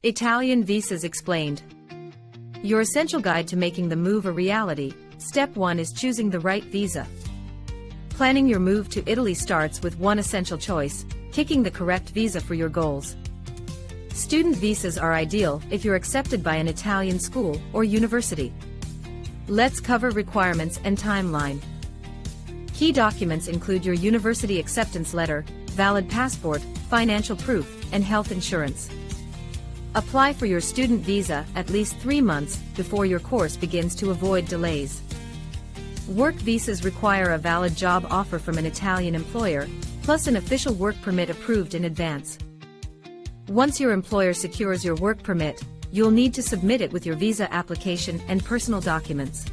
Italian visas explained. Your essential guide to making the move a reality. Step 1 is choosing the right visa. Planning your move to Italy starts with one essential choice: picking the correct visa for your goals. Student visas are ideal if you're accepted by an Italian school or university. Let's cover requirements and timeline. Key documents include your university acceptance letter, valid passport, financial proof, and health insurance. Apply for your student visa at least 3 months before your course begins to avoid delays. Work visas require a valid job offer from an Italian employer, plus an official work permit approved in advance. Once your employer secures your work permit, you'll need to submit it with your visa application and personal documents.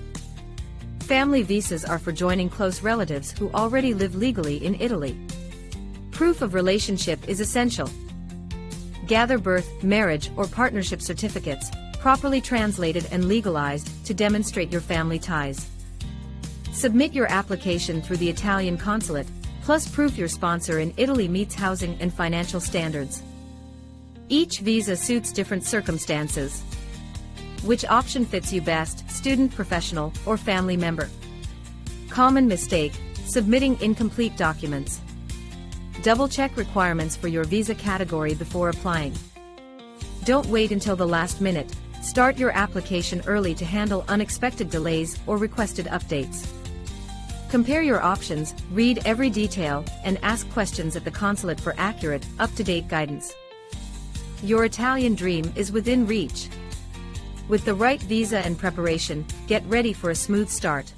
Family visas are for joining close relatives who already live legally in Italy. Proof of relationship is essential. Gather birth, marriage, or partnership certificates, properly translated and legalized, to demonstrate your family ties. Submit your application through the Italian consulate, plus proof your sponsor in Italy meets housing and financial standards. Each visa suits different circumstances. Which option fits you best: student, professional, or family member? Common mistake: submitting incomplete documents. Double-check requirements for your visa category before applying. Don't wait until the last minute. Start your application early to handle unexpected delays or requested updates. Compare your options, read every detail, and ask questions at the consulate for accurate, up-to-date guidance. Your Italian dream is within reach. With the right visa and preparation, get ready for a smooth start.